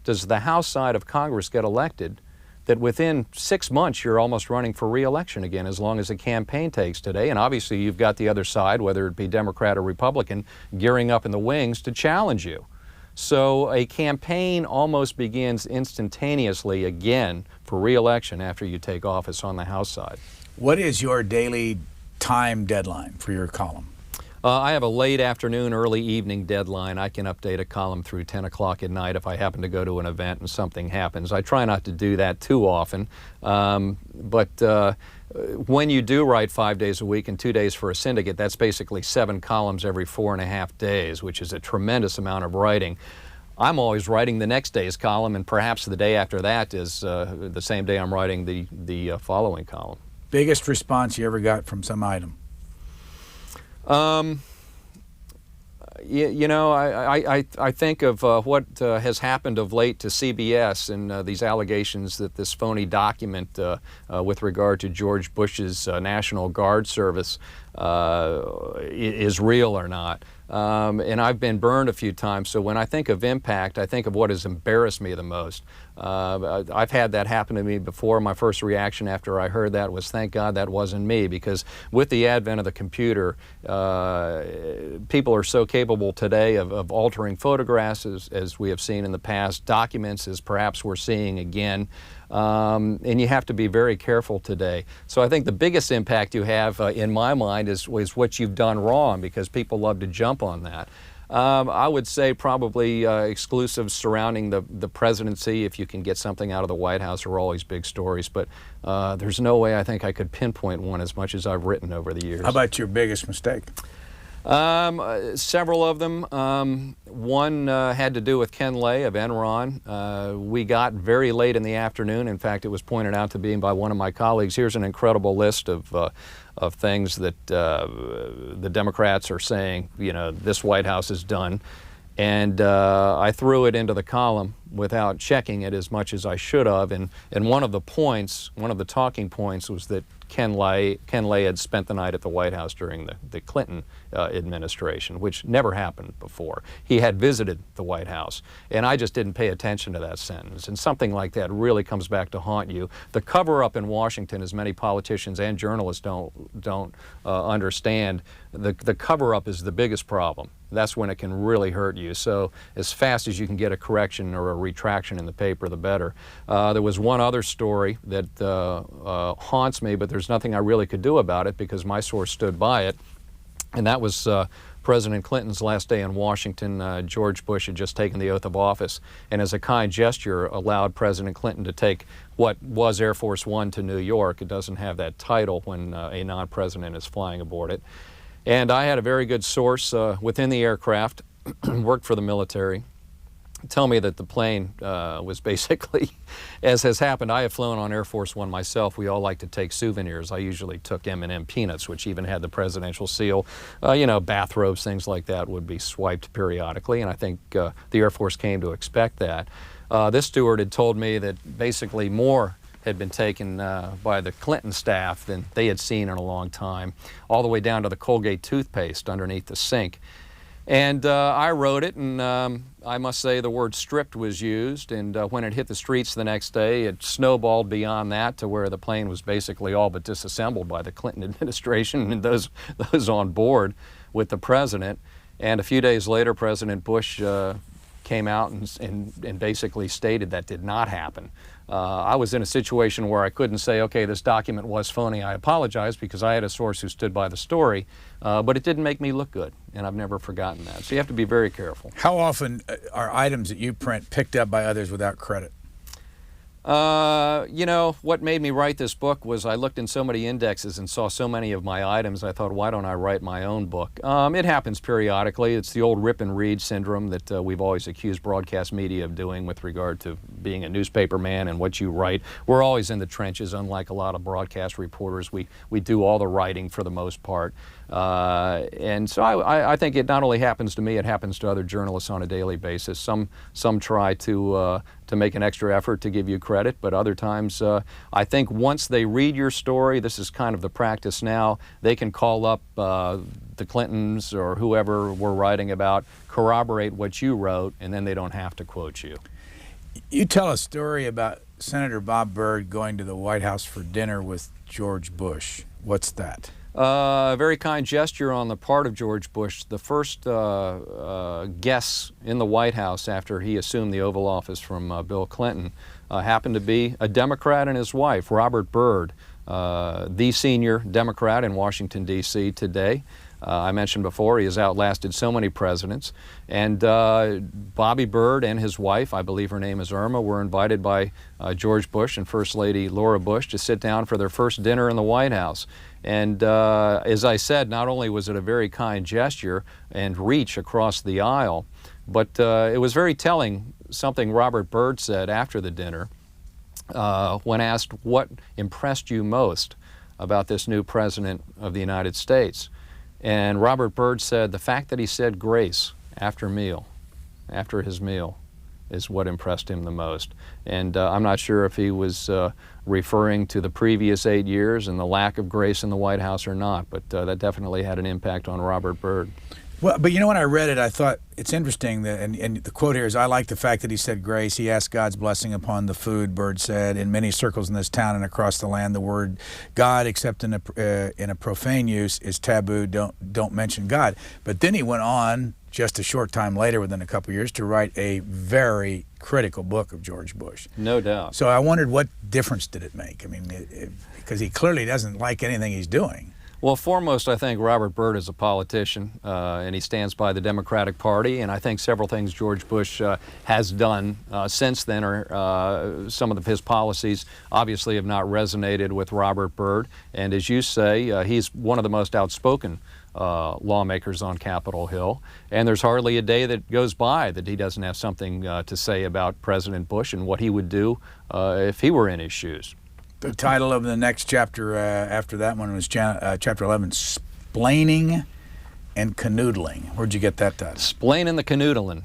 does the House side of Congress get elected that within 6 months you're almost running for re-election again, as long as the campaign takes today. And obviously you've got the other side, whether it be Democrat or Republican, gearing up in the wings to challenge you. So a campaign almost begins instantaneously again for re-election after you take office on the House side. What is your daily time deadline for your column? I have a late afternoon, early evening deadline. I can update a column through 10 o'clock at night if I happen to go to an event and something happens. I try not to do that too often, but when you do write 5 days a week and 2 days for a syndicate, that's basically 7 columns every 4.5 days, which is a tremendous amount of writing. I'm always writing the next day's column, and perhaps the day after that is the same day I'm writing the following column. Biggest response you ever got from some item? You know, I think of what has happened of late to CBS and these allegations that this phony document with regard to George Bush's National Guard service is real or not. And I've been burned a few times, so when I think of impact, I think of what has embarrassed me the most. I've had that happen to me before. My first reaction after I heard that was, thank God that wasn't me, because with the advent of the computer, people are so capable today of altering photographs, as we have seen in the past, documents as perhaps we're seeing again. And you have to be very careful today. So I think the biggest impact you have, in my mind, is what you've done wrong, because people love to jump on that. I would say probably exclusives surrounding the presidency. If you can get something out of the White House, are always big stories. But there's no way I think I could pinpoint one as much as I've written over the years. How about your biggest mistake? Several of them. One had to do with Ken Lay of Enron. We got very late in the afternoon. In fact, it was pointed out to me by one of my colleagues. Here's an incredible list of things that the Democrats are saying, you know, this White House has done. And I threw it into the column without checking it as much as I should have. And one of the points, one of the talking points, was that Ken Lay had spent the night at the White House during the Clinton administration, which never happened before. He had visited the White House, and I just didn't pay attention to that sentence. And something like that really comes back to haunt you. The cover-up in Washington, as many politicians and journalists don't understand, the cover-up is the biggest problem. That's when it can really hurt you. So as fast as you can get a correction or a retraction in the paper, the better. There was one other story that haunts me, but there's nothing I really could do about it because my source stood by it, and that was President Clinton's last day in Washington. George Bush had just taken the oath of office, and as a kind gesture allowed President Clinton to take what was Air Force One to New York. It doesn't have that title when a non-president is flying aboard it. And I had a very good source within the aircraft, worked for the military, tell me that the plane was basically, as has happened, I have flown on Air Force One myself. We all like to take souvenirs. I usually took M&M peanuts, which even had the presidential seal. You know, bathrobes, things like that would be swiped periodically, and I think the Air Force came to expect that. This steward had told me that basically more had been taken by the Clinton staff than they had seen in a long time, all the way down to the Colgate toothpaste underneath the sink. And I wrote it, and I must say the word stripped was used, and when it hit the streets the next day, it snowballed beyond that to where the plane was basically all but disassembled by the Clinton administration and those on board with the president. And a few days later, President Bush came out and basically stated that did not happen. I was in a situation where I couldn't say, okay, this document was phony, I apologize, because I had a source who stood by the story, but it didn't make me look good, and I've never forgotten that. So you have to be very careful. How often are items that you print picked up by others without credit? You know, what made me write this book was I looked in so many indexes and saw so many of my items, I thought, why don't I write my own book? It happens periodically. It's the old rip and read syndrome that we've always accused broadcast media of doing with regard to being a newspaper man and what you write. We're always in the trenches, unlike a lot of broadcast reporters. We do all the writing for the most part. And so I think it not only happens to me, it happens to other journalists on a daily basis. Some try to make an extra effort to give you credit, but other times I think once they read your story, this is kind of the practice now, they can call up the Clintons or whoever we're writing about, corroborate what you wrote, and then they don't have to quote you. You tell a story about Senator Bob Byrd going to the White House for dinner with George Bush. What's that? A very kind gesture on the part of George Bush. The first guests in the White House after he assumed the Oval Office from Bill Clinton happened to be a Democrat and his wife, Robert Byrd, the senior Democrat in Washington, D.C. today. I mentioned before, he has outlasted so many presidents. And Bobby Byrd and his wife, I believe her name is Irma, were invited by George Bush and First Lady Laura Bush to sit down for their first dinner in the White House. And as I said, not only was it a very kind gesture and reach across the aisle, but it was very telling something Robert Byrd said after the dinner when asked what impressed you most about this new President of the United States. And Robert Byrd said the fact that he said grace after his meal, is what impressed him the most. And I'm not sure if he was referring to the previous 8 years and the lack of grace in the White House or not, but that definitely had an impact on Robert Byrd. Well, but you know, when I read it, I thought it's interesting that, and the quote here is, I like the fact that he said grace. He asked God's blessing upon the food, Byrd said. In many circles in this town and across the land, the word God, except in a profane use, is taboo. Don't mention God. But then he went on just a short time later, within a couple of years, to write a very critical book of George Bush. No doubt. So I wondered, what difference did it make? I mean, because he clearly doesn't like anything he's doing. Well, foremost, I think Robert Byrd is a politician, and he stands by the Democratic Party, and I think several things George Bush has done since then, or some of his policies obviously have not resonated with Robert Byrd. And as you say, he's one of the most outspoken lawmakers on Capitol Hill, and there's hardly a day that goes by that he doesn't have something to say about President Bush and what he would do if he were in his shoes. The title of the next chapter after that one was Chapter 11, Splaining and Canoodling. Where'd you get that title? Splaining the Canoodling.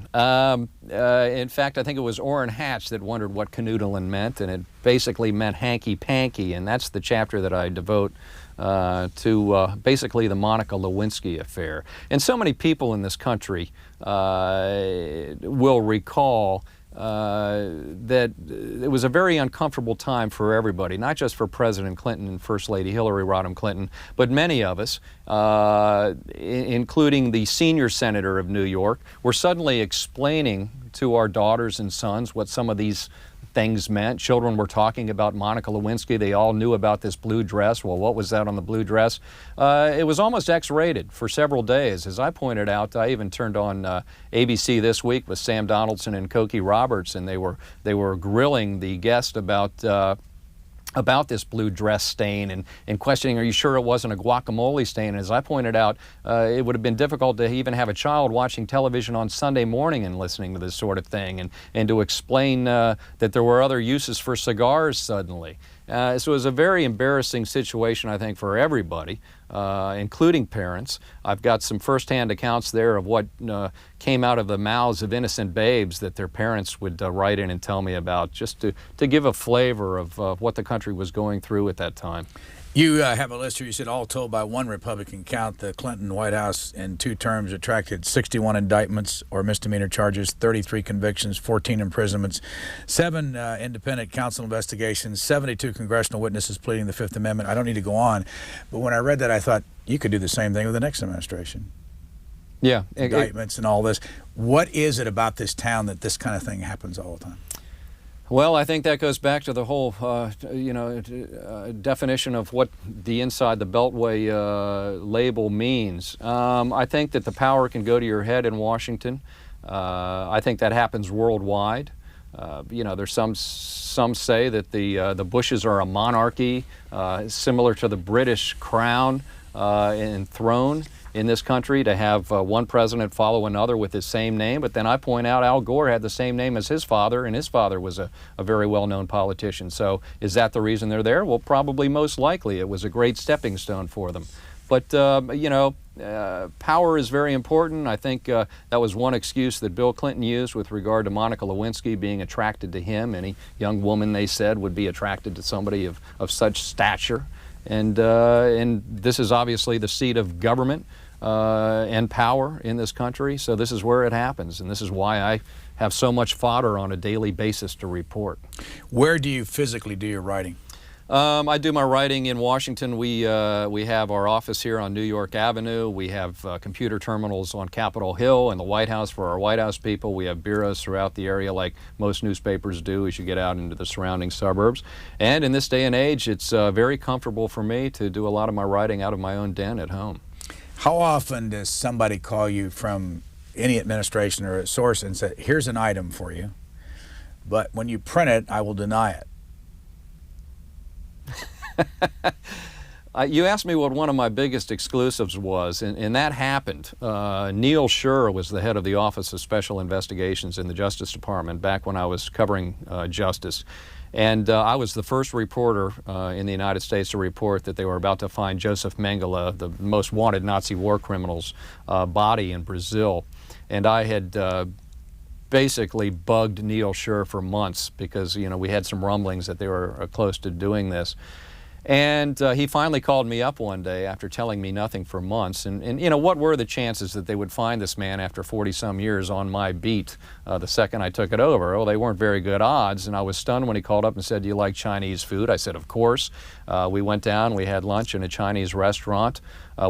In fact, I think it was Orrin Hatch that wondered what canoodling meant, and it basically meant hanky-panky, and that's the chapter that I devote to basically the Monica Lewinsky affair. And so many people in this country will recall that it was a very uncomfortable time for everybody, not just for President Clinton and First Lady Hillary Rodham Clinton, but many of us, including the senior senator of New York, were suddenly explaining to our daughters and sons what some of these things meant. Children were talking about Monica Lewinsky. They all knew about this blue dress. Well, what was that on the blue dress? It was almost X-rated for several days. As I pointed out, I even turned on ABC This Week with Sam Donaldson and Cokie Roberts, and they were grilling the guest about this blue dress stain and questioning, are you sure it wasn't a guacamole stain? And as I pointed out, it would have been difficult to even have a child watching television on Sunday morning and listening to this sort of thing, and to explain that there were other uses for cigars suddenly. So it was a very embarrassing situation, I think, for everybody, including parents. I've got some firsthand accounts there of what came out of the mouths of innocent babes that their parents would write in and tell me about, just to give a flavor of what the country was going through at that time. You have a list here. You said all told by one Republican count, the Clinton White House in 2 terms attracted 61 indictments or misdemeanor charges, 33 convictions, 14 imprisonments, 7 independent counsel investigations, 72 congressional witnesses pleading the Fifth Amendment. I don't need to go on, but when I read that, I thought you could do the same thing with the next administration. Yeah. Indictments and all this. What is it about this town that this kind of thing happens all the time? Well, I think that goes back to the whole, definition of what the Inside the Beltway label means. I think that the power can go to your head in Washington. I think that happens worldwide. There's some say that the Bushes are a monarchy, similar to the British crown and throne in this country, to have one president follow another with his same name. But then I point out Al Gore had the same name as his father, and his father was a very well-known politician. So is that the reason they're there? Well, probably most likely. It was a great stepping stone for them. But, power is very important. I think that was one excuse that Bill Clinton used with regard to Monica Lewinsky being attracted to him. Any young woman, they said, would be attracted to somebody of such stature. And this is obviously the seat of government and power in this country, so this is where it happens, and this is why I have so much fodder on a daily basis to report. Where do you physically do your writing? I do my writing in Washington. We have our office here on New York Avenue. We have computer terminals on Capitol Hill and the White House for our White House people. We have bureaus throughout the area like most newspapers do as you get out into the surrounding suburbs. And in this day and age, it's very comfortable for me to do a lot of my writing out of my own den at home. How often does somebody call you from any administration or a source and say, here's an item for you, but when you print it, I will deny it? You asked me what one of my biggest exclusives was, and that happened. Neil Schur was the head of the Office of Special Investigations in the Justice Department back when I was covering justice. And I was the first reporter in the United States to report that they were about to find Joseph Mengele, the most wanted Nazi war criminal's body in Brazil. And I had basically bugged Neil Schur for months because, we had some rumblings that they were close to doing this. And he finally called me up one day after telling me nothing for months. And what were the chances that they would find this man after 40-some years on my beat the second I took it over? Well, they weren't very good odds. And I was stunned when he called up and said, do you like Chinese food? I said, of course. We went down, we had lunch in a Chinese restaurant.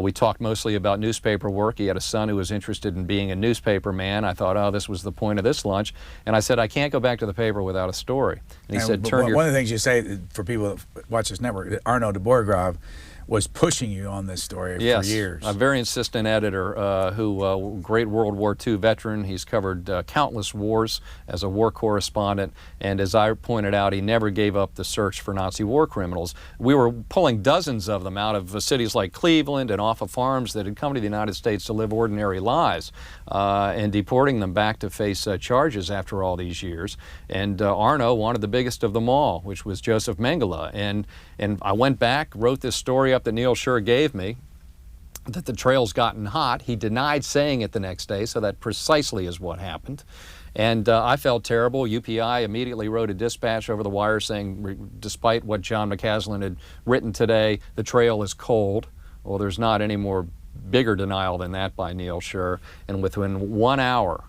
We talked mostly about newspaper work. He had a son who was interested in being a newspaper man. I thought, oh, this was the point of this lunch. And I said, I can't go back to the paper without a story. And he said, one of the things you say for people that watch this network, that Arno de Borgrave was pushing you on this story for years. A very insistent editor who, great World War II veteran. He's covered countless wars as a war correspondent, and as I pointed out, he never gave up the search for Nazi war criminals. We were pulling dozens of them out of cities like Cleveland and off of farms that had come to the United States to live ordinary lives, and deporting them back to face charges after all these years. And Arno wanted the biggest of them all, which was Joseph Mengele. And I went back, wrote this story up that Neil Schur gave me, that the trail's gotten hot. He denied saying it the next day, so that precisely is what happened. And I felt terrible. UPI immediately wrote a dispatch over the wire saying, despite what John McCaslin had written today, the trail is cold. Well, there's not any more bigger denial than that by Neil Schur. And within 1 hour,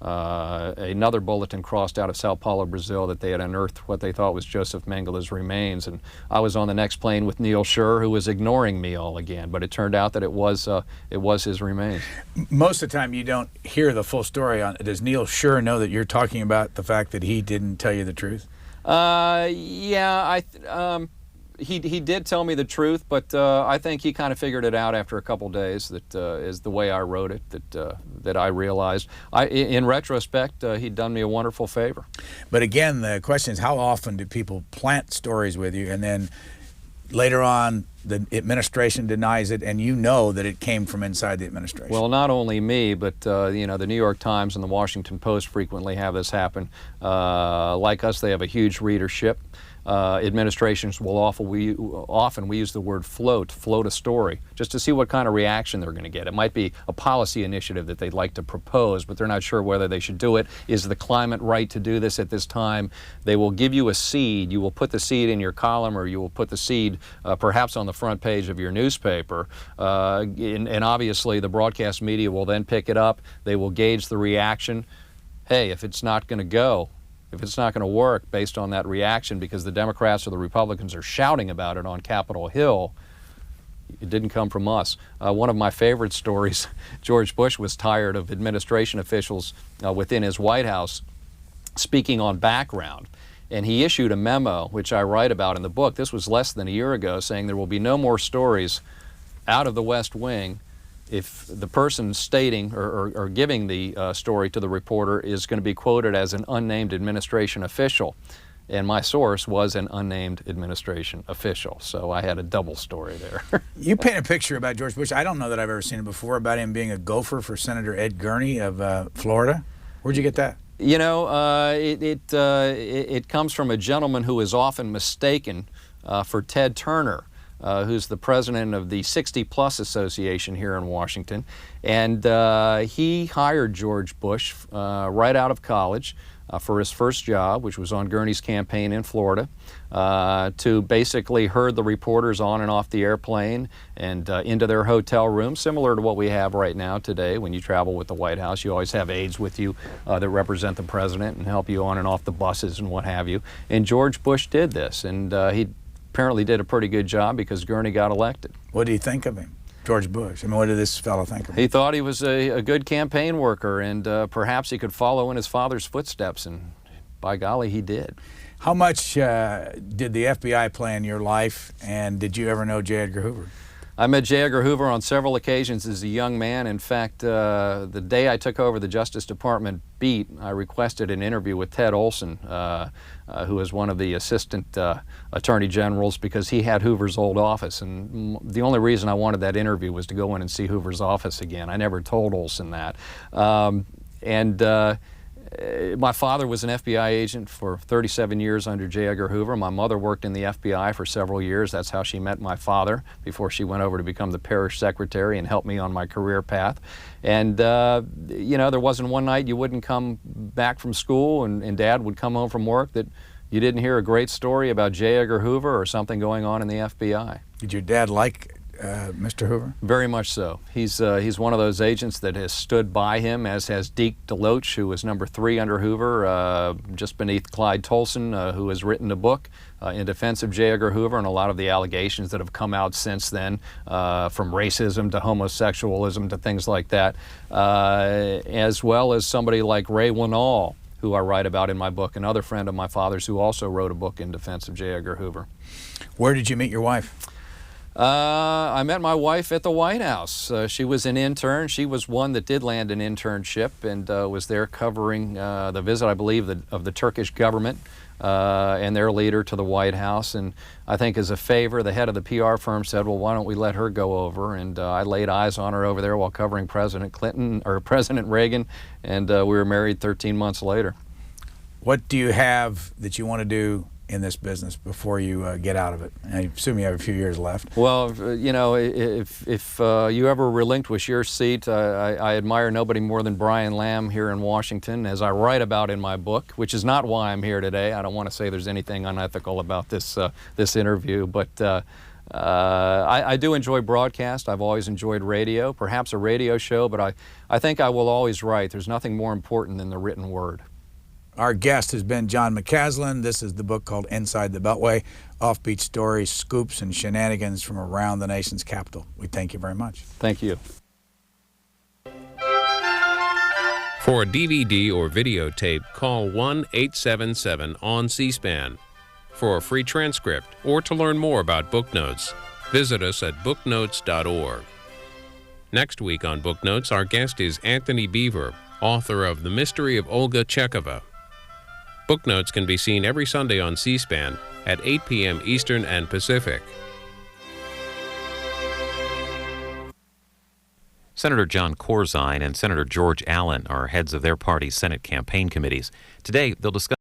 another bulletin crossed out of Sao Paulo, Brazil, that they had unearthed what they thought was Joseph Mengele's remains. And I was on the next plane with Neil Schur, who was ignoring me all again. But it turned out that it was his remains. Most of the time, you don't hear the full story on it. Does Neil Schur know that you're talking about the fact that he didn't tell you the truth? Yeah, he did tell me the truth, but I think he kind of figured it out after a couple days. That is the way I wrote it. That I realized. In retrospect, he'd done me a wonderful favor. But again, the question is, how often do people plant stories with you, and then later on the administration denies it, and you know that it came from inside the administration. Well, not only me, but you know, the New York Times and the Washington Post frequently have this happen. Like us, they have a huge readership. Administrations will often we use the word float a story, just to see what kind of reaction they're going to get. It might be a policy initiative that they'd like to propose, but they're not sure whether they should do it. Is the climate right to do this at this time? They will give you a seed. You will put the seed in your column, or you will put the seed perhaps on the front page of your newspaper. And obviously the broadcast media will then pick it up. They will gauge the reaction. Hey, if it's not going to go, if it's not going to work based on that reaction because the Democrats or the Republicans are shouting about it on Capitol Hill, it didn't come from us. One of my favorite stories, George Bush was tired of administration officials within his White House speaking on background. And he issued a memo, which I write about in the book. This was less than a year ago, saying there will be no more stories out of the West Wing if the person stating or giving the story to the reporter is going to be quoted as an unnamed administration official. And my source was an unnamed administration official. So I had a double story there. You paint a picture about George Bush. I don't know that I've ever seen it before, about him being a gopher for Senator Ed Gurney of Florida. Where'd you get that? You know, it comes from a gentleman who is often mistaken for Ted Turner, who's the president of the 60 Plus Association here in Washington. And he hired George Bush right out of college for his first job, which was on Gurney's campaign in Florida, to basically herd the reporters on and off the airplane and into their hotel room, similar to what we have right now today. When you travel with the White House, you always have aides with you that represent the president and help you on and off the buses and what have you. And George Bush did this, and he apparently did a pretty good job because Gurney got elected. What do you think of him, George Bush? I mean, what did this fellow think of him? He thought he was a good campaign worker, and perhaps he could follow in his father's footsteps, and by golly, he did. How much did the FBI play in your life, and did you ever know J. Edgar Hoover? I met J. Edgar Hoover on several occasions as a young man. In fact, the day I took over the Justice Department beat, I requested an interview with Ted Olson, who was one of the assistant attorney generals, because he had Hoover's old office. And the only reason I wanted that interview was to go in and see Hoover's office again. I never told Olson that. My father was an FBI agent for 37 years under J. Edgar Hoover. My mother worked in the FBI for several years. That's how she met my father before she went over to become the parish secretary and helped me on my career path. And, you know, there wasn't one night you wouldn't come back from school and Dad would come home from work that you didn't hear a great story about J. Edgar Hoover or something going on in the FBI. Did your dad like Mr. Hoover? Very much so. He's one of those agents that has stood by him, as has Deke DeLoach, who was number 3 under Hoover, just beneath Clyde Tolson, who has written a book in defense of J. Edgar Hoover and a lot of the allegations that have come out since then, from racism to homosexualism to things like that, as well as somebody like Ray Winall, who I write about in my book, another friend of my father's who also wrote a book in defense of J. Edgar Hoover. Where did you meet your wife? I met my wife at the White House. She was an intern. She was one that did land an internship and was there covering the visit, I believe, of the Turkish government and their leader to the White House. And I think as a favor, the head of the PR firm said, well, why don't we let her go over? And I laid eyes on her over there while covering President Reagan, and we were married 13 months later. What do you have that you want to do in this business before you get out of it? I assume you have a few years left. Well, you know, if you ever relinquish your seat, I admire nobody more than Brian Lamb here in Washington, as I write about in my book, which is not why I'm here today. I don't want to say there's anything unethical about this interview, but I do enjoy broadcast. I've always enjoyed radio, perhaps a radio show, but I think I will always write. There's nothing more important than the written word. Our guest has been John McCaslin. This is the book called Inside the Beltway, Offbeat Stories, Scoops, and Shenanigans from Around the Nation's Capital. We thank you very much. Thank you. For a DVD or videotape, call 1-877-ON-C-SPAN. For a free transcript or to learn more about Booknotes, visit us at booknotes.org. Next week on Booknotes, our guest is Anthony Beaver, author of The Mystery of Olga Chekova. Booknotes can be seen every Sunday on C-SPAN at 8 p.m. Eastern and Pacific. Senator John Corzine and Senator George Allen are heads of their party's Senate campaign committees. Today, they'll discuss